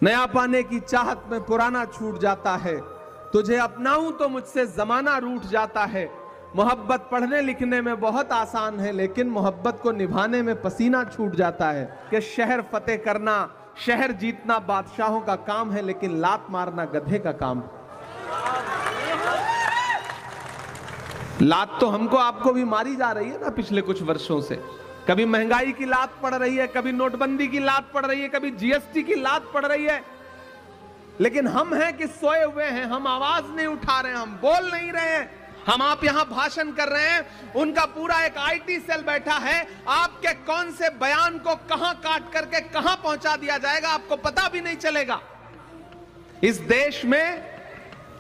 नया पाने की चाहत में पुराना छूट जाता है, तुझे अपनाऊं तो मुझसे जमाना रूठ जाता है। मोहब्बत पढ़ने लिखने में बहुत आसान है, लेकिन मोहब्बत को निभाने में पसीना छूट जाता है। कि शहर फतेह करना, शहर जीतना बादशाहों का काम है, लेकिन लात मारना गधे का काम। लात तो हमको आपको भी मारी जा रही है ना पिछले कुछ वर्षों से। कभी महंगाई की लात पड़ रही है, कभी नोटबंदी की लात पड़ रही है, कभी जीएसटी की लात पड़ रही है, लेकिन हम हैं कि सोए हुए हैं। हम आवाज नहीं उठा रहे हैं, हम बोल नहीं रहे हैं। हम आप यहां भाषण कर रहे हैं, उनका पूरा एक आईटी सेल बैठा है। आपके कौन से बयान को कहां काट करके कहां पहुंचा दिया जाएगा आपको पता भी नहीं चलेगा। इस देश में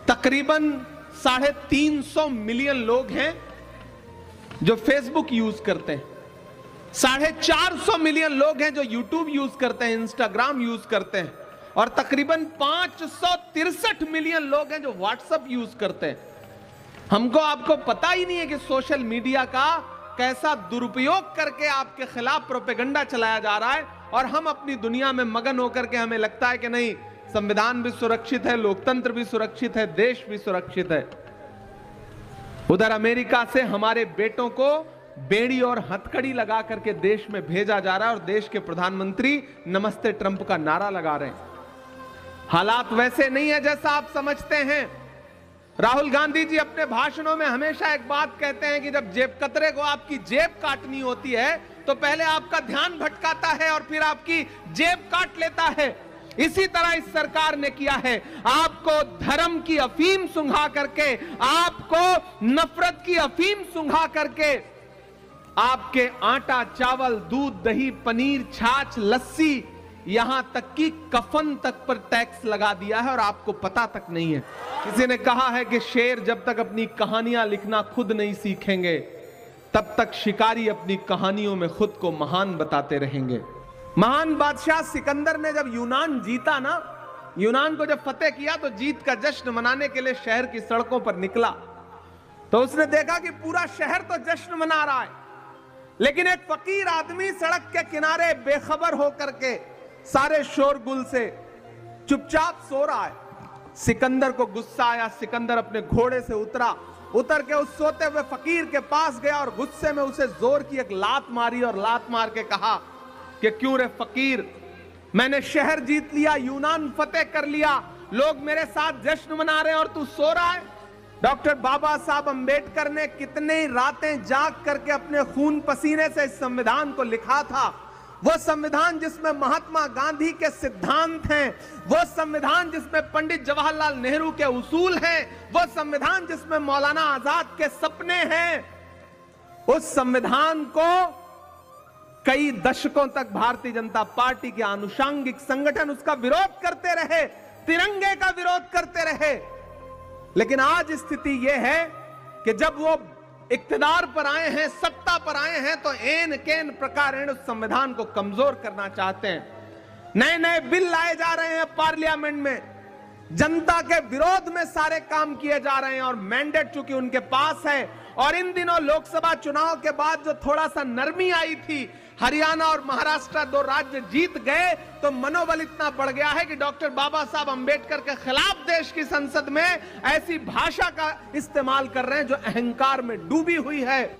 तकरीबन 350 मिलियन लोग हैं जो फेसबुक यूज करते हैं, 450 मिलियन लोग हैं जो यूट्यूब यूज करते हैं, इंस्टाग्राम यूज करते हैं, और तकरीबन 563 मिलियन लोग हैं जो व्हाट्सएप यूज करते हैं। हमको आपको पता ही नहीं है कि सोशल मीडिया का कैसा दुरुपयोग करके आपके खिलाफ प्रोपेगेंडा चलाया जा रहा है, और हम अपनी दुनिया में मगन होकर के हमें लगता है कि नहीं, संविधान भी सुरक्षित है, लोकतंत्र भी सुरक्षित है, देश भी सुरक्षित है। उधर अमेरिका से हमारे बेटों को बेड़ी और हथकड़ी लगा करके देश में भेजा जा रहा है, और देश के प्रधानमंत्री नमस्ते ट्रंप का नारा लगा रहे हैं। हालात वैसे नहीं है जैसा आप समझते हैं। राहुल गांधी जी अपने भाषणों में हमेशा एक बात कहते हैं कि जब जेब कतरे को आपकी जेब काटनी होती है तो पहले आपका ध्यान भटकाता है और फिर आपकी जेब काट लेता है। इसी तरह इस सरकार ने किया है। आपको धर्म की अफीम सुंघा करके, आपको नफरत की अफीम सुंघा करके, आपके आटा, चावल, दूध, दही, पनीर, छाछ, लस्सी, यहां तक कि कफन तक पर टैक्स लगा दिया है और आपको पता तक नहीं है। किसी ने कहा है कि शेर जब तक अपनी कहानियां लिखना खुद नहीं सीखेंगे, तब तक शिकारी अपनी कहानियों में खुद को महान बताते रहेंगे। महान बादशाह सिकंदर ने जब यूनान जीता ना, यूनान को जब फतेह किया तो जीत का जश्न मनाने के लिए शहर की सड़कों पर निकला, तो उसने देखा कि पूरा शहर तो जश्न मना रहा है, लेकिन एक फकीर आदमी सड़क के किनारे बेखबर होकर के सारे शोरगुल से चुपचाप सो रहा है। सिकंदर को गुस्सा आया, सिकंदर अपने घोड़े से उतर के उस सोते हुए फकीर के पास गया और गुस्से में उसे जोर की एक लात मारी, और लात मार के कहा कि क्यों रे फकीर, मैंने शहर जीत लिया, यूनान फतेह कर लिया, लोग मेरे साथ जश्न मना रहे हैं और तू सो रहा है। डॉक्टर बाबा साहब अंबेडकर ने कितने रातें जाग करके अपने खून पसीने से इस संविधान को लिखा था। वो संविधान जिसमें महात्मा गांधी के सिद्धांत हैं, वो संविधान जिसमें पंडित जवाहरलाल नेहरू के उसूल हैं, वो संविधान जिसमें मौलाना आजाद के सपने हैं, उस संविधान को कई दशकों तक भारतीय जनता पार्टी के आनुषंगिक संगठन उसका विरोध करते रहे, तिरंगे का विरोध करते रहे। लेकिन आज स्थिति यह है कि जब वो इक्तिदार पर आए हैं, सत्ता पर आए हैं, तो एन केन प्रकार उस संविधान को कमजोर करना चाहते हैं। नए नए बिल लाए जा रहे हैं पार्लियामेंट में, जनता के विरोध में सारे काम किए जा रहे हैं, और मैंडेट चूंकि उनके पास है। और इन दिनों लोकसभा चुनाव के बाद जो थोड़ा सा नरमी आई थी, हरियाणा और महाराष्ट्र 2 राज्य जीत गए, तो मनोबल इतना बढ़ गया है कि डॉक्टर बाबा साहब अंबेडकर के खिलाफ देश की संसद में ऐसी भाषा का इस्तेमाल कर रहे हैं जो अहंकार में डूबी हुई है।